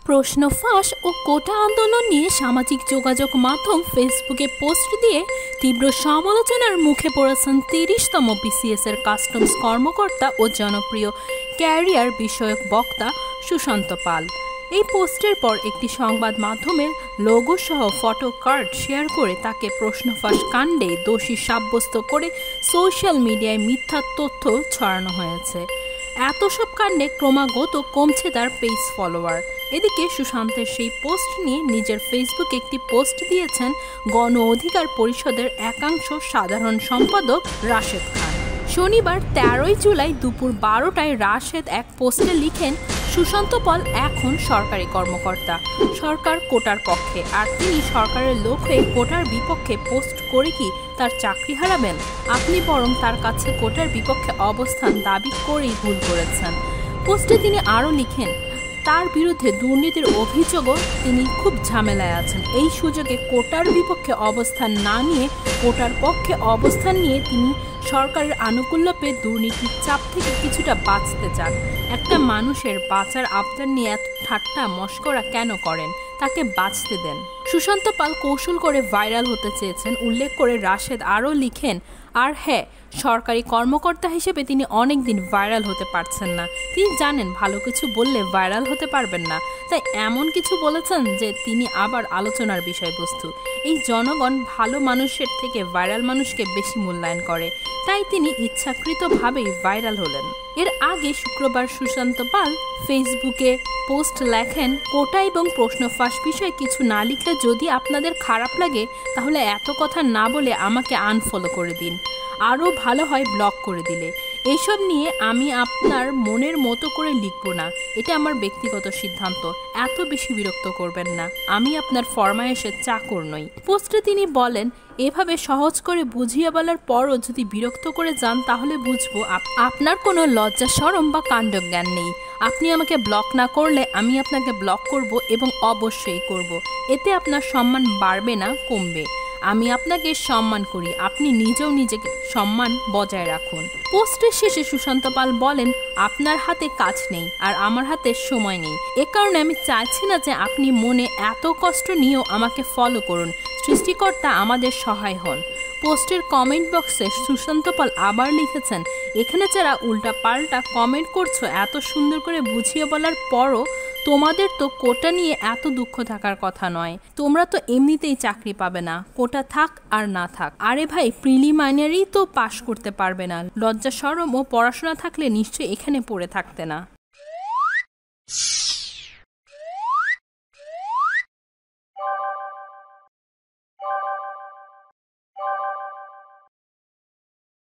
প্রশ্ন ফাঁস ও কোটা আন্দোলন নিয়ে সামাজিক যোগাযোগ মাধ্যম ফেসবুকে পোস্ট দিয়ে তীব্র সমালোচনার মুখে পড়েছেন ৩০তম বিসিএস এর কাস্টমস কর্মকর্তা ও জনপ্রিয় ক্যারিয়ার বিষয়ক বক্তা সুশান্ত পাল। এই পোস্টের পর একটি সংবাদ মাধ্যমের লোগো সহ ফটো কার্ড শেয়ার করে তাকে প্রশ্ন ফাঁস কাণ্ডে দোষী সাব্যস্ত করে সোশ্যাল মিডিয়ায় মিথ্যা তথ্য ছড়ানো হয়েছে। এত সব কাণ্ডে ক্রমাগত কমছে তার পেজ ফলোয়ার। এদিকে সুশান্তের সেই পোস্ট নিয়ে নিজের ফেসবুকে একটি পোস্ট দিয়েছেন গণ অধিকার পরিষদের একাংশ সাধারণ সম্পাদক রাশেদ খান। শনিবার ১৩ জুলাই দুপুর ১২টায় রাশেদ এক পোস্টে লিখেন, সুশান্ত পাল এখন সরকারি কর্মকর্তা, সরকার কোটার পক্ষে, আর তিনি সরকারের লোক হয়ে কোটার বিপক্ষে পোস্ট করে কি তার চাকরি হারাবেন? আপনি বরং তার কাছে কোটার বিপক্ষে অবস্থান দাবি করেই ভুল করেছেন। পোস্টে তিনি আরও লিখেন, তার বিরুদ্ধে দুর্নীতির অভিযোগও তিনি খুব ঝামেলায় আছেন। এই সুযোগে কোটার বিপক্ষে অবস্থান না নিয়ে কোটার পক্ষে অবস্থান নিয়ে তিনি সরকারের আনুকূল্য পেয়ে দুর্নীতির চাপ থেকে কিছুটা বাঁচতে চান। একটা মানুষের বাঁচার আবদার নিয়ে এত ঠাট্টা মশকরা কেন করেন? তাকে বাঁচতে দেন। সুশান্ত পাল কৌশল করে ভাইরাল হতে চেয়েছেন উল্লেখ করে রাশেদ আরও লিখেন, আর হ্যাঁ, সরকারি কর্মকর্তা হিসেবে তিনি অনেক দিন ভাইরাল হতে পারছেন না। তিনি জানেন ভালো কিছু বললে ভাইরাল হতে পারবেন না, তাই এমন কিছু বলেছেন যে তিনি আবার আলোচনার বিষয়বস্তু। এই জনগণ ভালো মানুষের থেকে ভাইরাল মানুষকে বেশি মূল্যায়ন করে, তাই তিনি ইচ্ছাকৃতভাবেই ভাইরাল হলেন। এর আগে শুক্রবার সুশান্ত পাল ফেসবুকে পোস্ট লেখেন, কোটা এবং প্রশ্ন ফাঁস বিষয়ে কিছু না লিখলে যদি আপনাদের খারাপ লাগে তাহলে এত কথা না বলে আমাকে আনফলো করে দিন, আরও ভালো হয় ব্লক করে দিলে। এইসব নিয়ে আমি আপনার মনের মতো করে লিখব না, এটা আমার ব্যক্তিগত সিদ্ধান্ত, এত বেশি বিরক্ত করবেন না, আমি আপনার ফরমায়েশের চাকর নই। পোস্টে তিনি বলেন, এভাবে সহজ করে বুঝিয়ে বলার পরও যদি বিরক্ত করে যান তাহলে বুঝবো আপনার কোনো লজ্জা শরম বা কাণ্ডজ্ঞান নেই। আপনি আমাকে ব্লক না করলে আমি আপনাকে ব্লক করব এবং অবশ্যই করব। এতে আপনার সম্মান বাড়বে না, কমবে। আমি আপনাকে সম্মান করি, আপনি নিজেও নিজেকে সম্মান বজায় রাখুন। পোস্টের শেষে সুশান্ত পাল বলেন, আপনার হাতে কাজ নেই আর আমার হাতে সময় নেই, এ কারণে আমি চাইছি না যে আপনি মনে এত কষ্ট নিয়েও আমাকে ফলো করুন। সৃষ্টিকর্তা আমাদের সহায় হন। পোস্টের কমেন্ট বক্সে সুশান্ত পাল আবার লিখেছেন, এখানে যারা উল্টা পাল্টা কমেন্ট করছো এত সুন্দর করে বুঝিয়ে বলার পরও তোমাদের তো কোটা নিয়ে এত দুঃখ থাকার কথা নয়। তোমরা তো এমনিতেই চাকরি পাবে না, কোটা থাক আর না থাক। আরে ভাই, প্রিলিমিনারি তো পাশ করতে পারবে না, লজ্জা শরম ও পড়াশোনা থাকলে নিশ্চয়ই এখানে পড়ে থাকতে না।